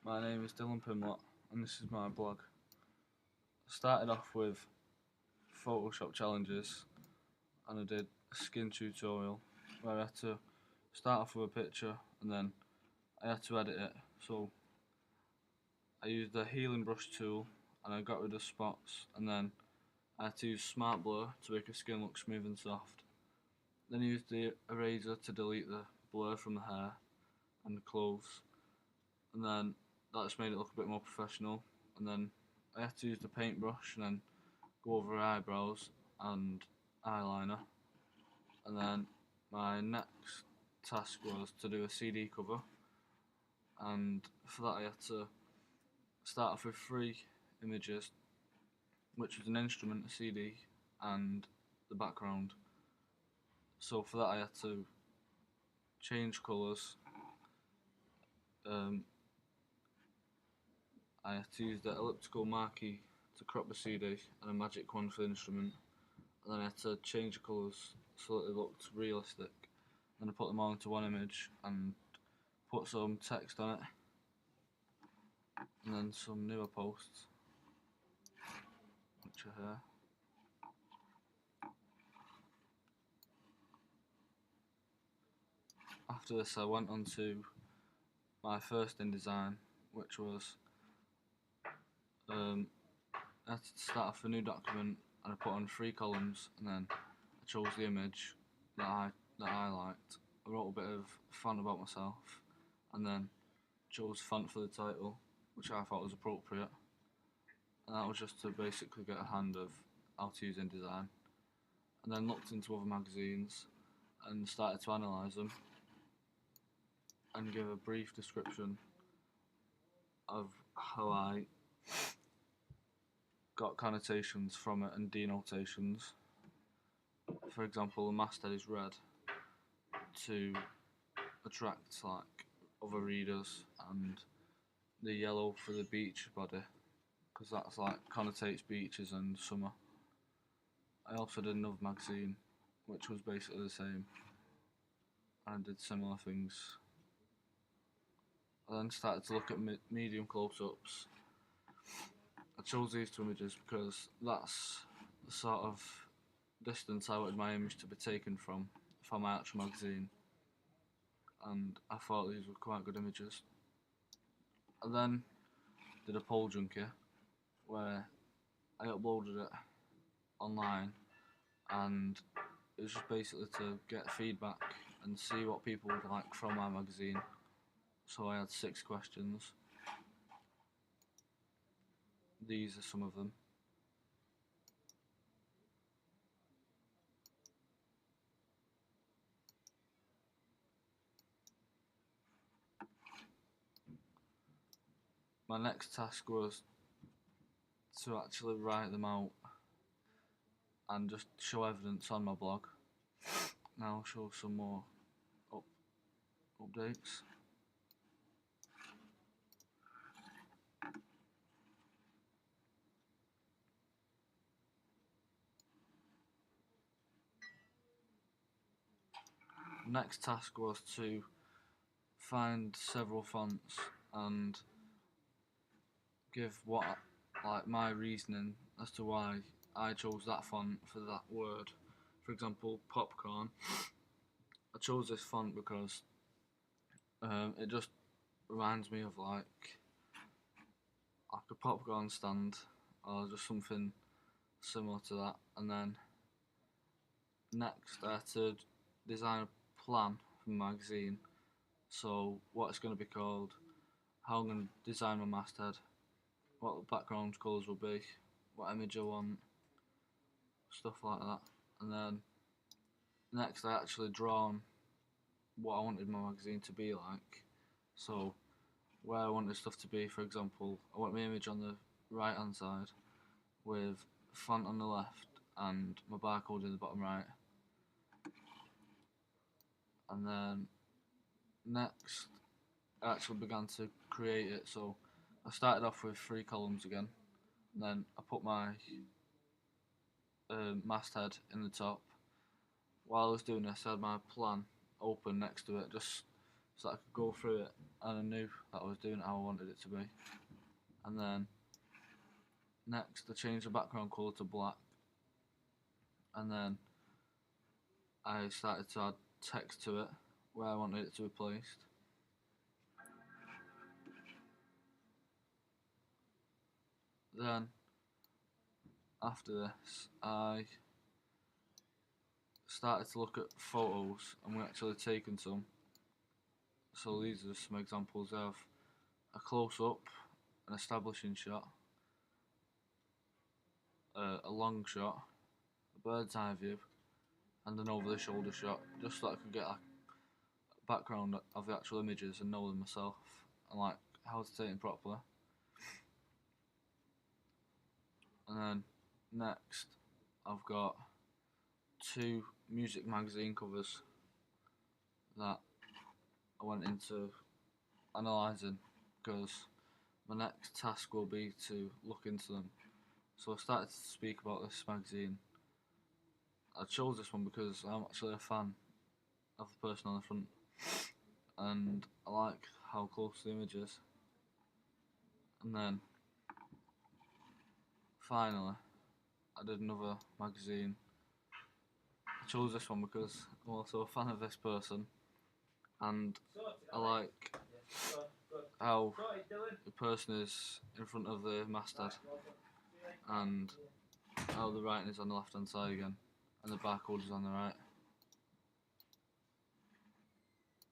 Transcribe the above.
My name is Dylan Pimlott, and this is my blog. I started off with Photoshop challenges, and I did a skin tutorial where I had to start off with a picture and then I had to edit it. So I used the healing brush tool and I got rid of spots, and then I had to use Smart Blur to make the skin look smooth and soft. Then I used the eraser to delete the blur from the hair and the clothes, and then that just made it look a bit more professional. And then I had to use the paintbrush and then go over eyebrows and eyeliner. And then my next task was to do a CD cover, and for that I had to start off with three images, which was an instrument, a CD, and the background. So for that I had to change colours. I had to use the elliptical marquee to crop the CD and a magic wand for the instrument, and then I had to change the colours so that it looked realistic. Then I put them all into one image and put some text on it, and then some newer posts, which are here. After this I went on to my first InDesign, which was I had to start off a new document and I put on 3 columns, and then I chose the image that I liked. I wrote a bit of font about myself, and then chose font for the title, which I thought was appropriate. And that was just to basically get a hand of how to use InDesign. And then looked into other magazines and started to analyse them and give a brief description of how I got connotations from it and denotations. For example, the masthead is red to attract like other readers, and the yellow for the beach body, because that's like connotates beaches and summer. I also did another magazine which was basically the same, and I did similar things. I then started to look at medium close-ups. I chose these 2 images because that's the sort of distance I wanted my image to be taken from for my actual magazine, and I thought these were quite good images. I then did a poll junkie where I uploaded it online, and it was just basically to get feedback and see what people would like from my magazine. So I had 6 questions. These are some of them. My next task was to actually write them out and just show evidence on my blog. Now I'll show some more updates. Next task was to find several fonts and give my reasoning as to why I chose that font for that word. For example, popcorn. I chose this font because it just reminds me of like a popcorn stand, or just something similar to that. And then next I had to design a plan for the magazine. So what it's going to be called, how I'm going to design my masthead, what the background colours will be, what image I want, stuff like that. And then next I actually drawn what I wanted my magazine to be like. So where I wanted stuff to be, for example, I want my image on the right hand side with font on the left and my barcode in the bottom right. And then next I actually began to create it. So I started off with 3 columns again, and then I put my masthead in the top. While I was doing this, I had my plan open next to it, just so that I could go through it and I knew that I was doing it how I wanted it to be. And then next I changed the background colour to black, and then I started to add text to it where I wanted it to be placed. Then after this I started to look at photos, and we actually taken some. So these are some examples of a close-up, an establishing shot, a long shot, a bird's eye view, and an over-the-shoulder shot, just so I could get a background of the actual images and know them myself, and like how to take them properly. And then next I've got 2 music magazine covers that I went into analysing, because my next task will be to look into them. So I started to speak about this magazine. I chose this one because I'm actually a fan of the person on the front, and I like how close the image is. And then finally I did another magazine. I chose this one because I'm also a fan of this person, and I like how the person is in front of the masthead, and how the writing is on the left hand side again, and the barcode is on the right.